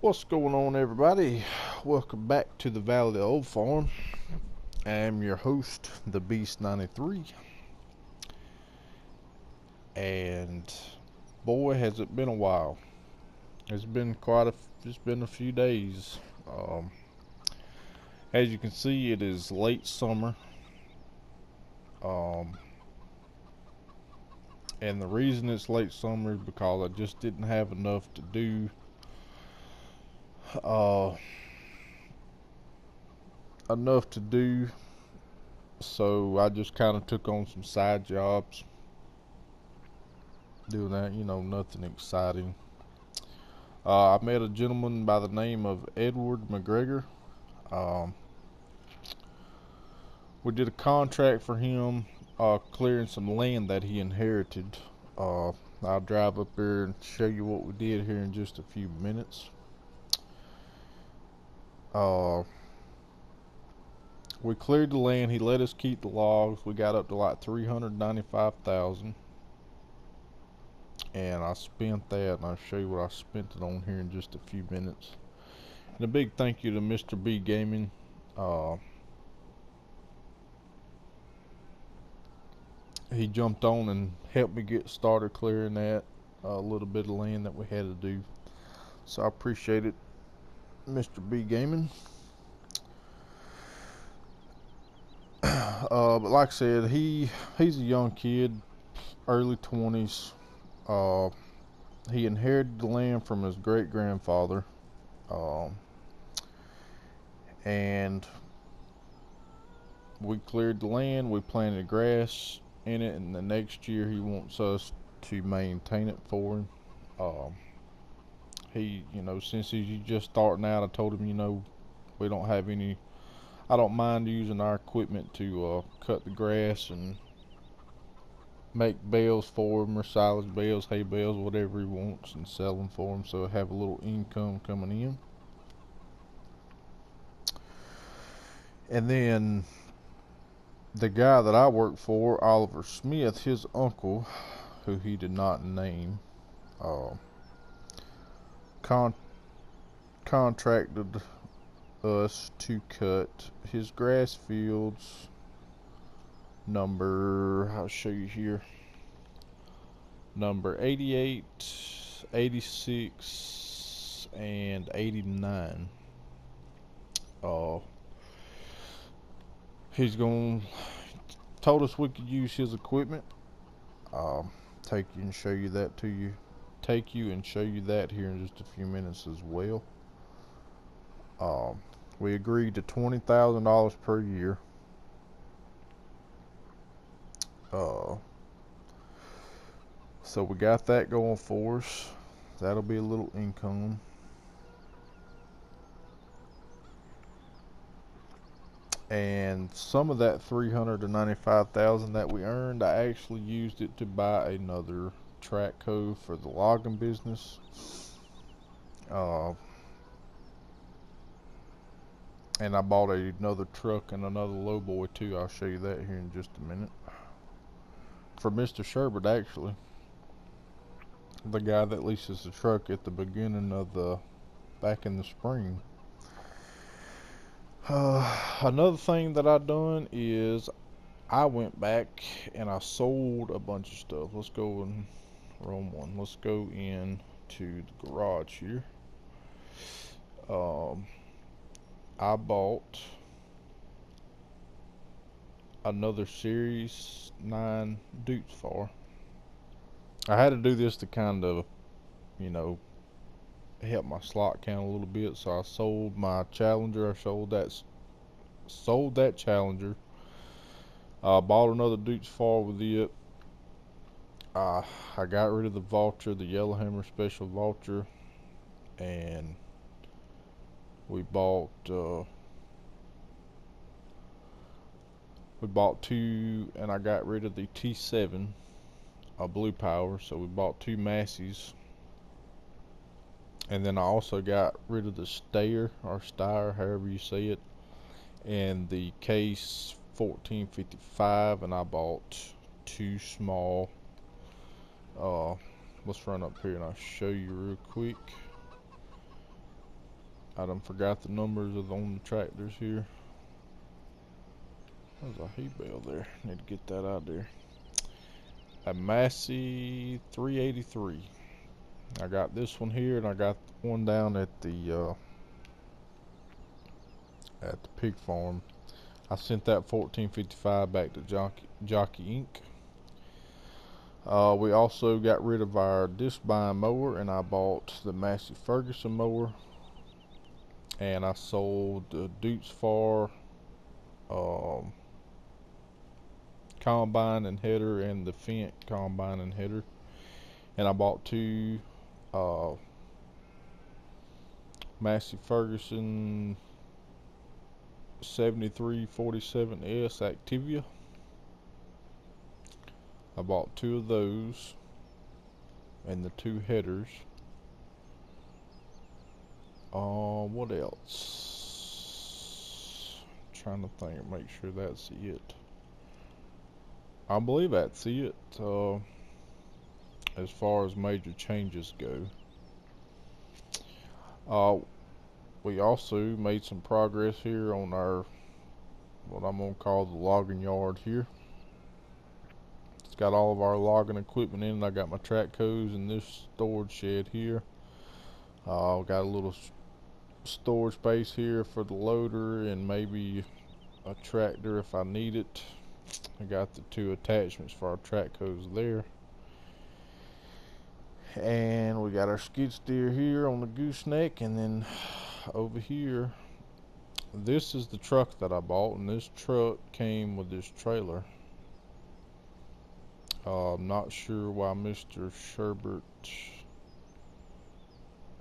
What's going on, everybody? Welcome back to the Valley of the Old Farm. I am your host, the Beast 93, and boy, has it been a while. It's been it's been a few days. Um, as you can see, it is late summer, um, and the reason it's late summer is because I just didn't have enough to do. Uh, enough to do, so I just kind of took on some side jobs doing that, nothing exciting. I met a gentleman by the name of Edward McGregor. Um, we did a contract for him, clearing some land that he inherited. I'll drive up there and show you what we did here in just a few minutes. Uh, we cleared the land. He let us keep the logs. We got up to like 395,000, and I spent that, and I'll show you what I spent it on here in just a few minutes. And a big thank you to Mr. B Gaming. He jumped on and helped me get started clearing that little bit of land that we had to do. So I appreciate it, Mr. B Gaming. But like I said, he's a young kid, early 20s. He inherited the land from his great grandfather, and we cleared the land. We planted grass in it, and the next year he wants us to maintain it for him. He, since he's just starting out, I told him, we don't have any. I don't mind using our equipment to cut the grass and make bales for him, or silage bales, hay bales, whatever he wants, and sell them for him, so I have a little income coming in. And then the guy that I work for, Oliver Smith, his uncle, who he did not name, contracted us to cut his grass fields I'll show you here, number 88, 86, and 89. He's told us we could use his equipment. Take you and show you that here in just a few minutes as well. We agreed to $20,000 per year. So we got that going for us. That'll be a little income. And some of that 395,000 that we earned, I actually used it to buy another track hoe for the logging business. And I bought another truck and another lowboy too. I'll show you that here in just a minute. For Mr. Sherbert, actually, the guy that leases the truck at the beginning of back in the spring. Another thing that I done is I went back and I sold a bunch of stuff. Let's go in room one. Let's go into the garage here. I bought another Series 9 Dukes FAR. I had to do this to kind of, help my slot count a little bit. So I sold my Challenger. I sold that Challenger. Bought another Dukes FAR with it. I got rid of the Vulture, the Yellowhammer Special Vulture, and we bought two, and I got rid of the T7 Blue Power. So we bought two Massies, and then I also got rid of the Steyr, or Steyr, however you say it, and the Case 1455, and I bought two small. Let's run up here and I'll show you real quick. I done forgot the numbers on the tractors here. There's a hay bale there. Need to get that out there. A Massey 383. I got this one here, and I got one down at the pig farm. I sent that 1455 back to Jockey Inc. We also got rid of our disc bind mower, and I bought the Massey Ferguson mower, and I sold the Dukes Far combine and header and the Fent combine and header, and I bought two Massey Ferguson 7347S Activia. I bought two of those and the two headers. What else? Trying to think, make sure that's it. I believe that's it as far as major changes go. We also made some progress here on our, what I'm going to call the logging yard here. It's got all of our logging equipment in it. I got my track hoes in this storage shed here. Got a little storage space here for the loader and maybe a tractor if I need it. I got the two attachments for our track hose there. And we got our skid steer here on the gooseneck, and then over here, this is the truck that I bought, and this truck came with this trailer. I'm not sure why Mr. Sherbert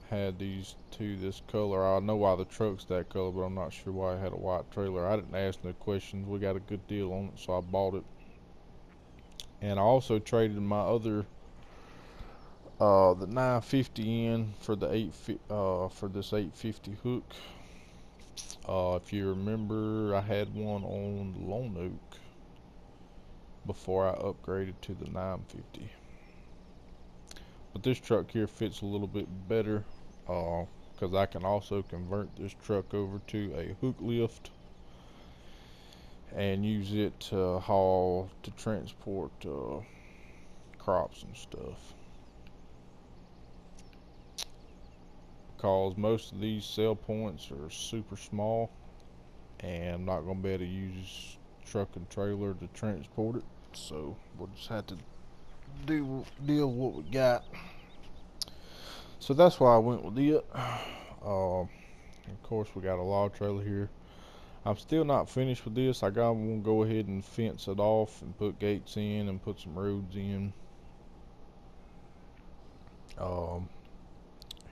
had these two this color. I know why the truck's that color, but I'm not sure why it had a white trailer. I didn't ask no questions. We got a good deal on it, so I bought it. And I also traded my other the 950 in for the for this 850 hook. If you remember, I had one on the Lone Oak before I upgraded to the 950. But this truck here fits a little bit better because I can also convert this truck over to a hook lift and use it to transport crops and stuff. Because most of these sell points are super small, and I'm not going to be able to use truck and trailer to transport it, so we'll just have to deal with what we got. So that's why I went with it. Of course, we got a log trailer here. I'm still not finished with this. I got to go ahead and fence it off and put gates in and put some roads in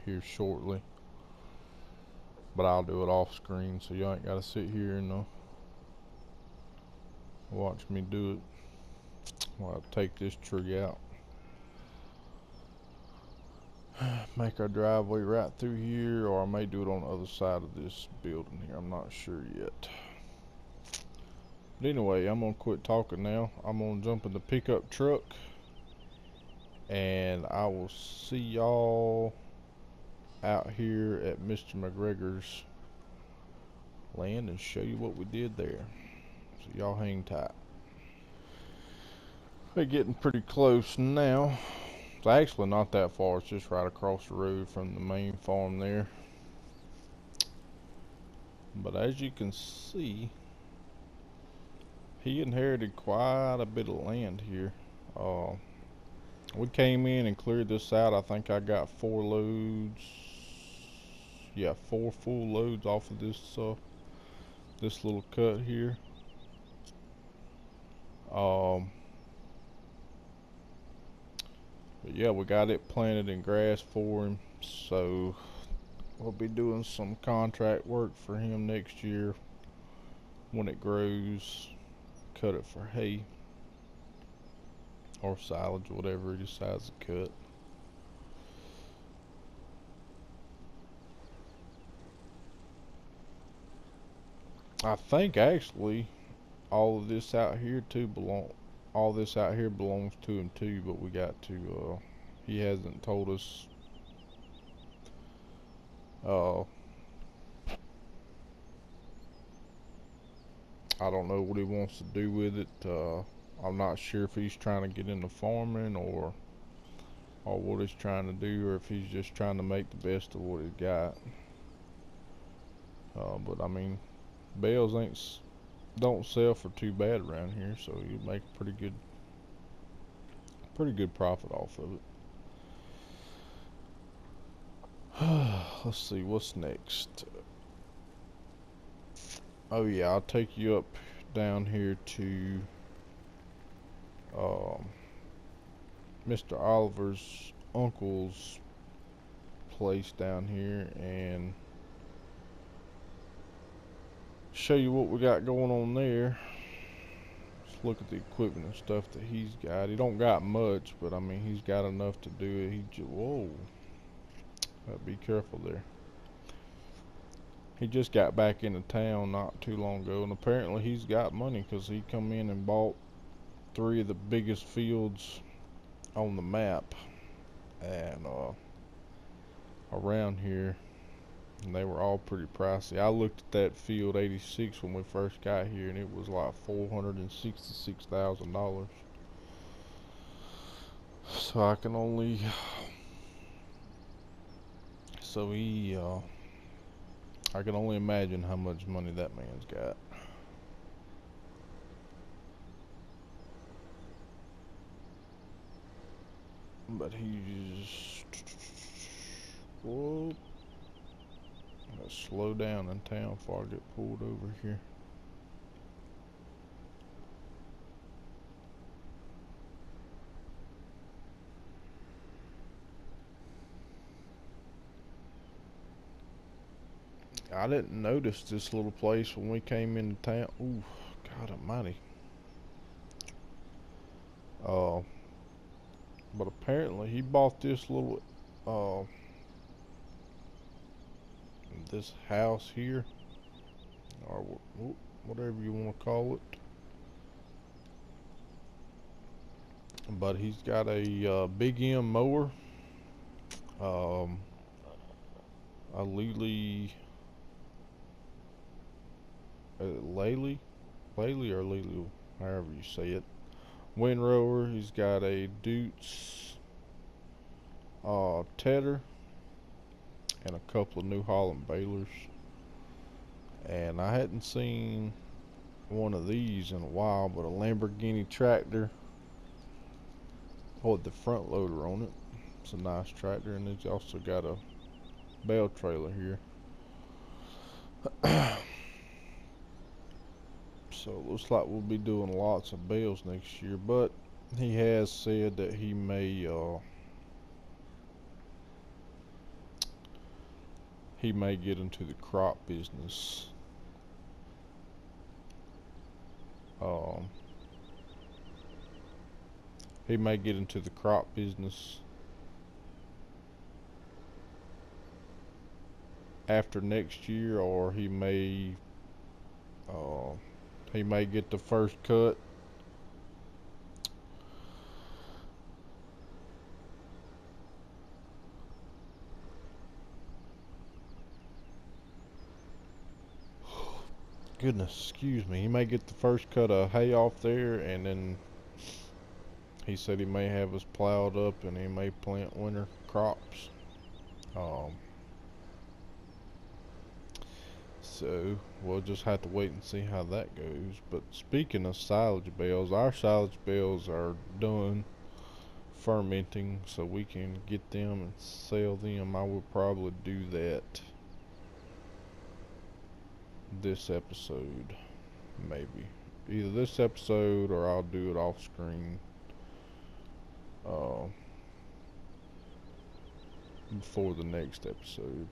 here shortly, but I'll do it off screen, so y'all ain't gotta sit here and watch me do it while I take this tree out. Make our driveway right through here, or I may do it on the other side of this building here. I'm not sure yet. But anyway, I'm gonna quit talking now. I'm gonna jump in the pickup truck, and I will see y'all out here at Mr. McGregor's land and show you what we did there. So y'all hang tight. We're getting pretty close now. It's actually not that far. It's just right across the road from the main farm there. But as you can see, he inherited quite a bit of land here. We came in and cleared this out. I think I got 4 loads. Yeah, 4 full loads off of this this little cut here. But yeah, we got it planted in grass for him, so we'll be doing some contract work for him next year when it grows. Cut it for hay or silage, whatever he decides to cut. I think actually all of this out here belongs to him too, but we got to he hasn't told us I don't know what he wants to do with it. I'm not sure if he's trying to get into farming or what he's trying to do, or if he's just trying to make the best of what he's got. But I mean, bales don't sell for too bad around here, so you make a pretty good profit off of it. Let's see what's next. Oh yeah, I'll take you up down here to Mr. Oliver's uncle's place down here and show you what we got going on there. Let's look at the equipment and stuff that he's got. He don't got much, but I mean he's got enough to do it. Whoa, be careful there. He just got back into town not too long ago, and apparently he's got money because he come in and bought 3 of the biggest fields on the map and around here, and they were all pretty pricey. I looked at that field 86 when we first got here, and it was like $466,000. So I can only I can only imagine how much money that man's got. But he's... Whoa. Let's slow down in town before I get pulled over here. I didn't notice this little place when we came into town. Ooh, God almighty. But apparently he bought this little, this house here, or whatever you want to call it. But he's got a Big M mower, a Lely or Lely, however you say it, windrower. He's got a Dutz tedder and a couple of New Holland balers. And I hadn't seen one of these in a while, but a Lamborghini tractor with the front loader on it. It's a nice tractor, and it's also got a bale trailer here. So it looks like we'll be doing lots of bales next year, but he has said that he may get into the crop business. He may get into the crop business after next year, or he may get the first cut. Goodness, excuse me. He may get the first cut of hay off there, and then he said he may have us plowed up, and he may plant winter crops. So we'll just have to wait and see how that goes. But speaking of silage bales, our silage bales are done fermenting, so we can get them and sell them. I will probably do that this episode, maybe either this episode or I'll do it off screen before the next episode.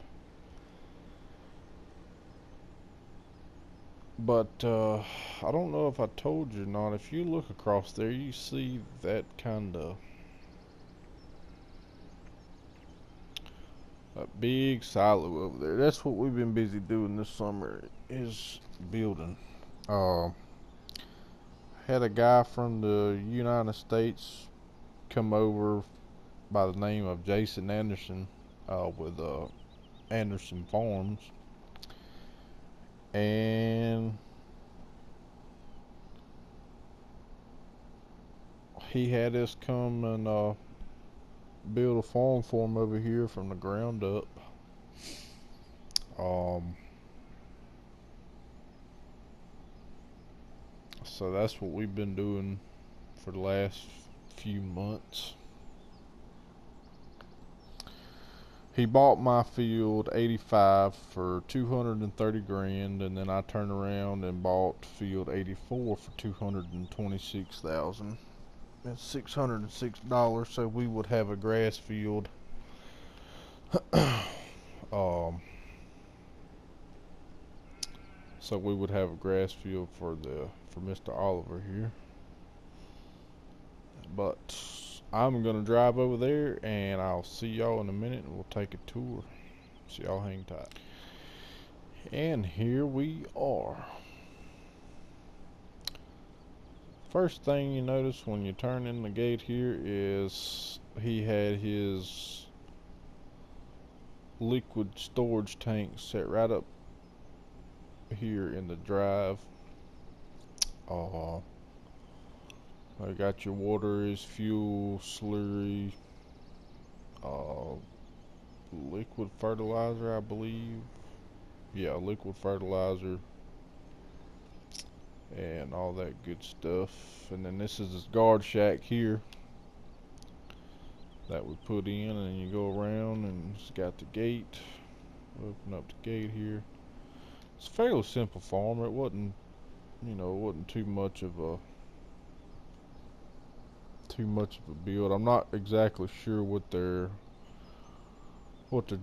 But I don't know if I told you or not, if you look across there, you see that kind of a big silo over there. That's what we've been busy doing this summer, is building. Had a guy from the United States come over by the name of Jason Anderson with Anderson Farms, and he had us come and build a farm for him over here from the ground up. So that's what we've been doing for the last few months. He bought my field 85 for 230 grand, and then I turned around and bought field 84 for 226,000. That's $606. So we would have a grass field. So we would have a grass field for Mr. Oliver here. But I'm gonna drive over there, and I'll see y'all in a minute, and we'll take a tour. So y'all hang tight. And here we are. First thing you notice when you turn in the gate here is he had his liquid storage tank set right up here in the drive. I got your water, his fuel, slurry, liquid fertilizer, I believe. Yeah, liquid fertilizer and all that good stuff. And then this is his guard shack here that we put in, and you go around and it's got the gate. Open up the gate here. It's a fairly simple farm. It wasn't, it wasn't too much of a build. I'm not exactly sure what they're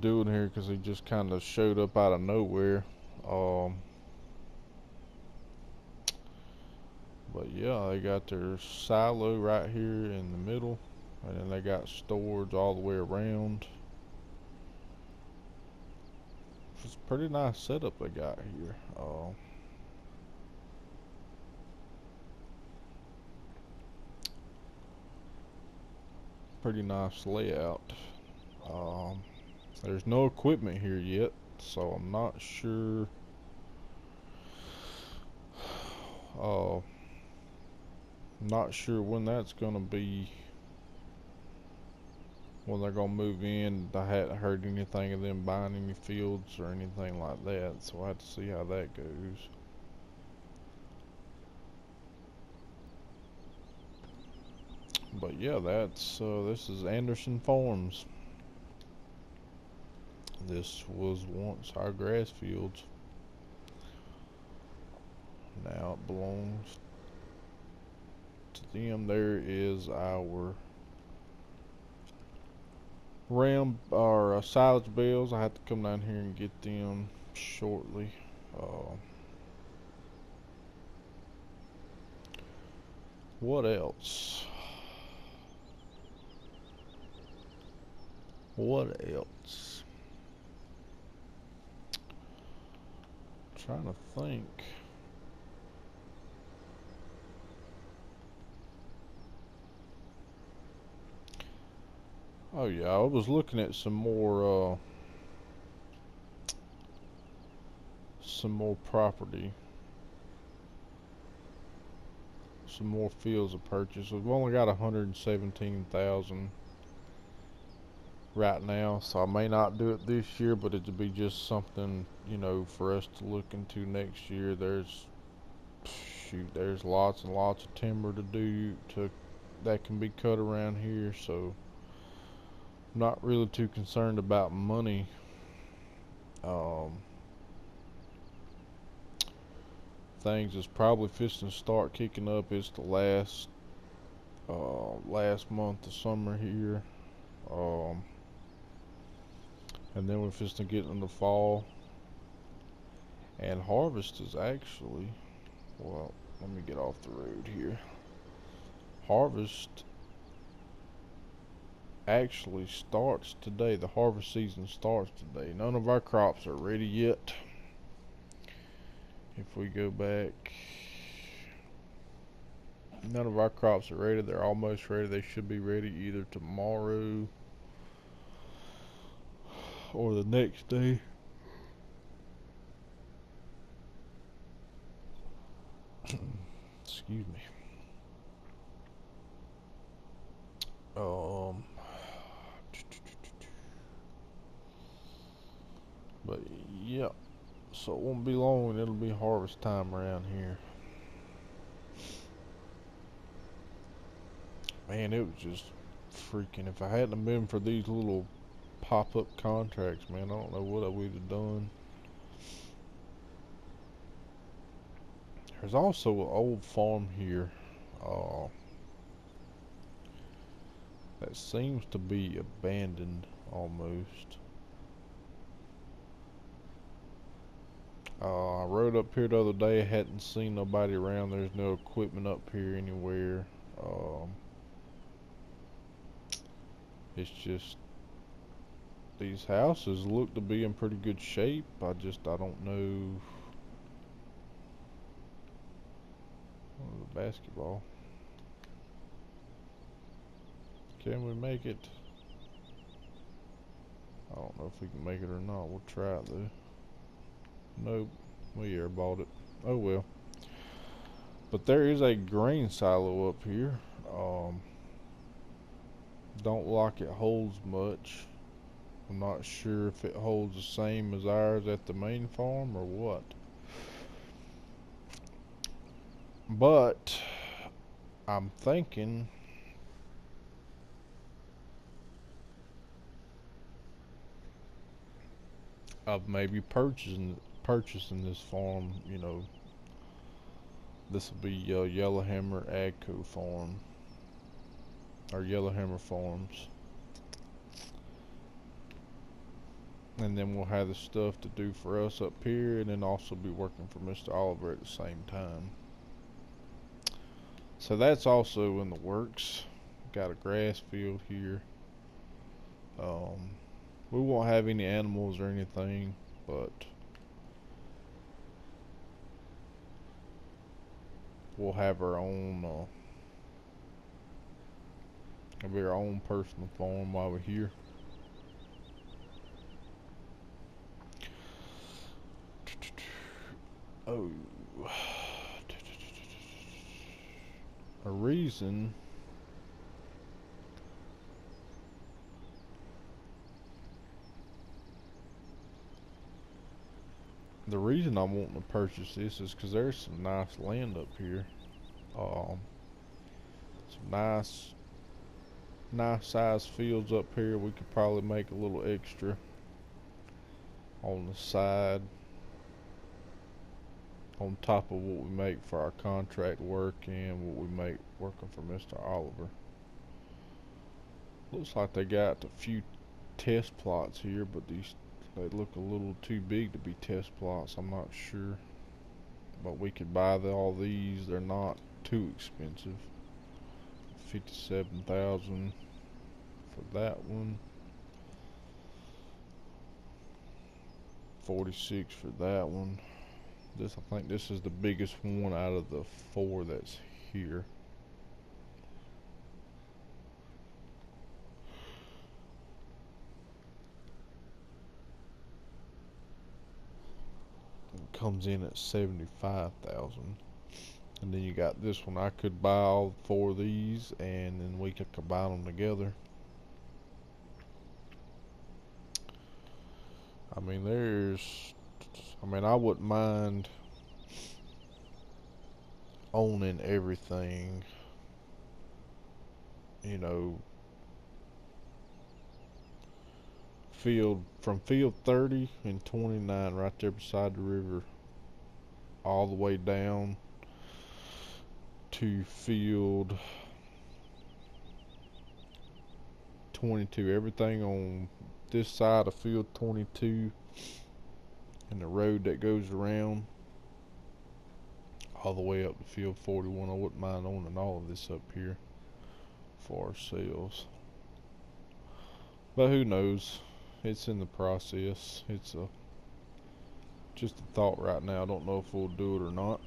doing here, because he just kind of showed up out of nowhere. But yeah, they got their silo right here in the middle, and then they got storage all the way around. It's a pretty nice setup they got here. Pretty nice layout. There's no equipment here yet, so I'm not sure. Not sure when that's gonna be, when they're gonna move in. I hadn't heard anything of them buying any fields or anything like that, so I have to see how that goes. But yeah, that's this is Anderson Farms. This was once our grass fields. Now it belongs to them. There is our silage bales. I have to come down here and get them shortly. What else? What else? Trying to think. Oh yeah, I was looking at some more property, some more fields of purchase. We've only got 117,000 right now, so I may not do it this year, but it'll be just something, for us to look into next year. There's lots and lots of timber to do that can be cut around here, so I'm not really too concerned about money. Things is probably fixing to start kicking up. It's the last month of summer here, and then we're fixing to get into fall, and harvest is actually, well, let me get off the road here. Harvest actually starts today. The harvest season starts today. None of our crops are ready yet. If we go back, none of our crops are ready. They're almost ready. They should be ready either tomorrow or the next day. Excuse me. Um, but yeah, so it won't be long and it'll be harvest time around here. Man, it was just freaking. If I hadn't have been for these little pop-up contracts, man, I don't know what I would have done. There's also an old farm here that seems to be abandoned almost. I rode up here the other day, hadn't seen nobody around. There's no equipment up here anywhere. It's just these houses look to be in pretty good shape. I don't know. Oh, the basketball. Can we make it? I don't know if we can make it or not. We'll try it though. Nope, we airballed it. Oh well. But there is a grain silo up here. Don't like it holds much. I'm not sure if it holds the same as ours at the main farm or what. But I'm thinking of maybe purchasing this farm. You know, this will be Yellowhammer Agco Farm or Yellowhammer Farms, and then we'll have the stuff to do for us up here, and then also be working for Mr. Oliver at the same time. So that's also in the works. Got a grass field here. We won't have any animals or anything, but we'll have our own it'll be our own personal farm while we're here. Oh, a reason the reason I'm wanting to purchase this is because there's some nice land up here. Some nice size fields up here. We could probably make a little extra on the side on top of what we make for our contract work and what we make working for Mr. Oliver. Looks like they got a few test plots here, but they look a little too big to be test plots. I'm not sure, but we could buy all these. They're not too expensive. 57,000 for that one. 46 for that one. I think this is the biggest one out of the 4 that's here. It comes in at 75,000. And then you got this one. I could buy all 4 of these and then we could combine them together. I mean, I wouldn't mind owning everything, you know, from field 30 and 29 right there beside the river all the way down to field 22. Everything on this side of field 22 and the road that goes around all the way up to field 41. I wouldn't mind owning all of this up here for ourselves, but who knows, it's in the process. It's just a thought right now. I don't know if we'll do it or not.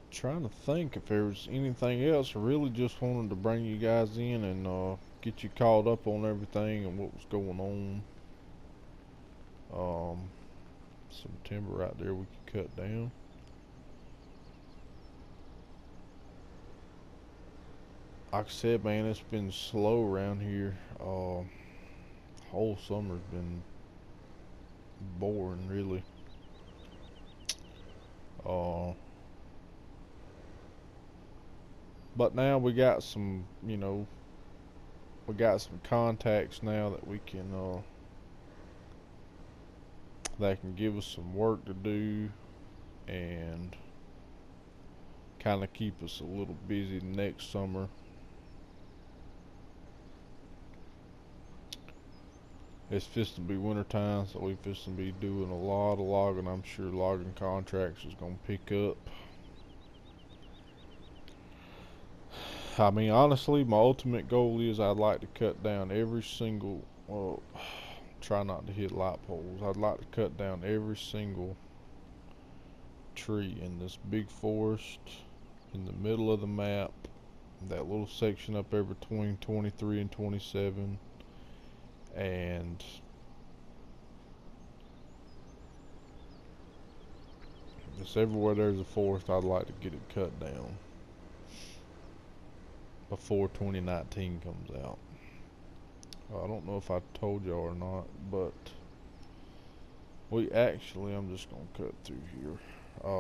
Trying to think if there was anything else. I really just wanted to bring you guys in and get you caught up on everything and what was going on. Some timber right there we could cut down. like I said, man, it's been slow around here. Whole summer's been boring, really. Uh, but now we got some, we got some contacts now that we can, that can give us some work to do and kind of keep us a little busy next summer. It's fixing to be winter time, so we fixing to be doing a lot of logging. I'm sure logging contracts is gonna pick up. I mean, honestly, my ultimate goal is I'd like to cut down every single, well, try not to hit light poles. I'd like to cut down every single tree in this big forest in the middle of the map, that little section up there between 23 and 27, and just everywhere there's a forest, I'd like to get it cut down before 2019 comes out. I don't know if I told y'all or not, but we actually, I'm just gonna cut through here.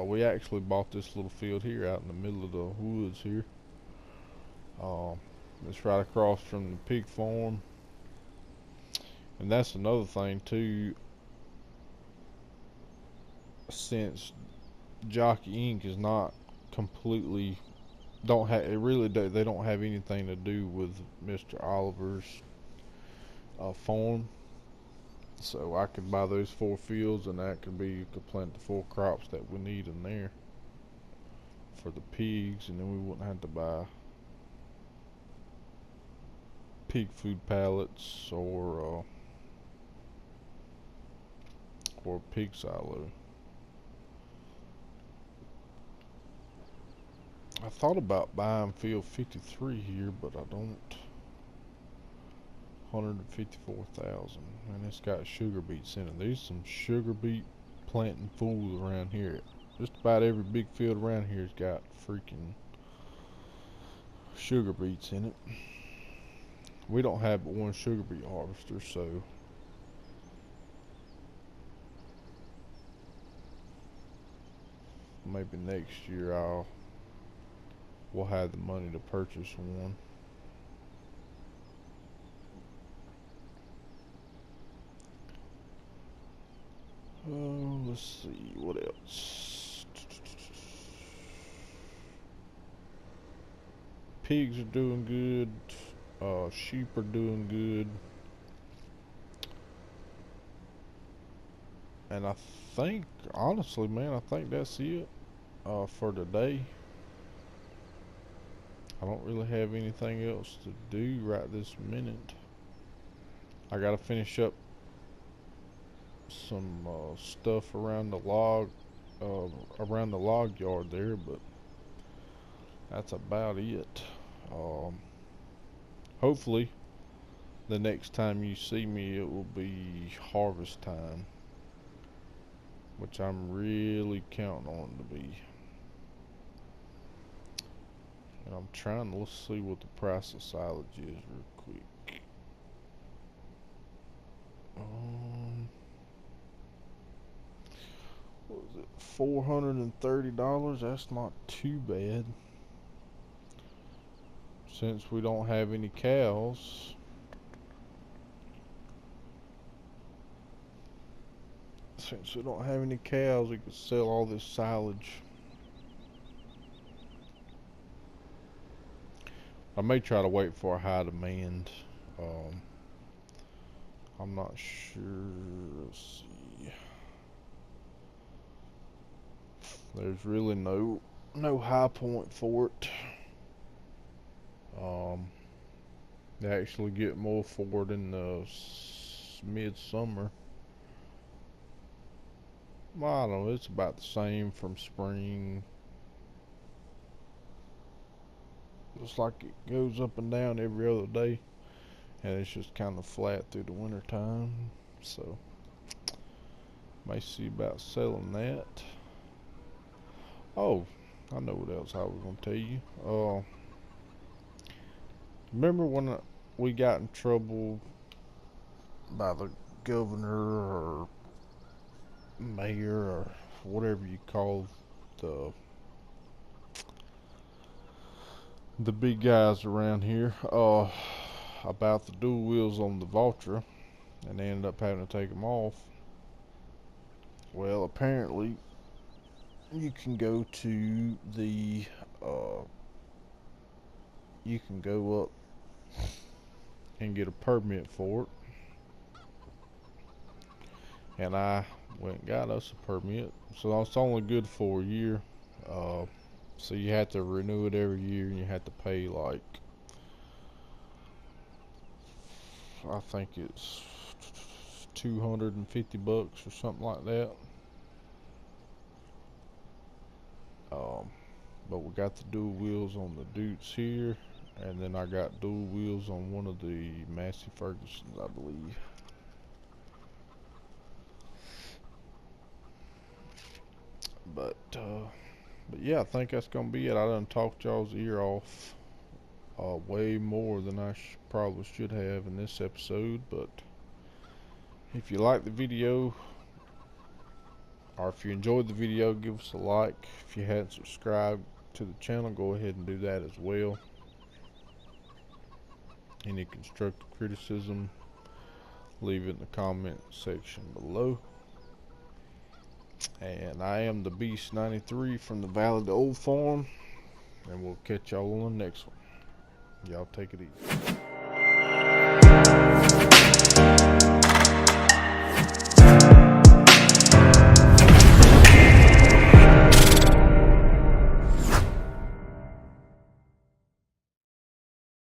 We actually bought this little field here out in the middle of the woods here. It's right across from the pig farm. And that's another thing too, since Jockey Inc. is not completely, they don't have anything to do with Mr. Oliver's farm. So I could buy those 4 fields, and that could plant the 4 crops that we need in there for the pigs, and then we wouldn't have to buy pig food pallets or pig silo. I thought about buying field 53 here, but I don't. 154,000, and it's got sugar beets in it. There's some sugar beet planting fools around here. Just about every big field around here's got freaking sugar beets in it. We don't have but one sugar beet harvester, so maybe next year we'll have the money to purchase one. Let's see, what else? Pigs are doing good. Sheep are doing good. And I think, honestly, man, I think that's it for today. I don't really have anything else to do right this minute. I gotta finish up some stuff around the log yard there, but that's about it. Hopefully the next time you see me it will be harvest time, which I'm really counting on to be. And I'm trying to, let's see what the price of silage is real quick. What was it, $430? That's not too bad. Since we don't have any cows, we could sell all this silage. I may try to wait for a high demand. I'm not sure. Let's see. There's really no high point for it. They actually get more for it in the midsummer. Well, I don't know, it's about the same from spring. Looks like it goes up and down every other day, and it's just kind of flat through the winter time. So may see about selling that. Oh, I know what else I was gonna tell you. Remember when we got in trouble by the governor or mayor or whatever you call the big guys around here, about the dual wheels on the Valtra, and they ended up having to take them off? Well, apparently you can go to the you can go up and get a permit for it, and I went and got us a permit. So it's only good for a year. So you have to renew it every year, and you have to pay like, I think it's $250 or something like that. But we got the dual wheels on the Dukes here, and then I got dual wheels on one of the Massey Fergusons, I believe. But yeah, I think that's gonna be it. I done talked y'all's ear off way more than I probably should have in this episode. But if you like the video, or if you enjoyed the video, give us a like. If you hadn't subscribed to the channel, go ahead and do that as well. Any constructive criticism, leave it in the comment section below. And I am the Beast 93 from the Valley of the Old Farm, and we'll catch y'all on the next one. Y'all take it easy.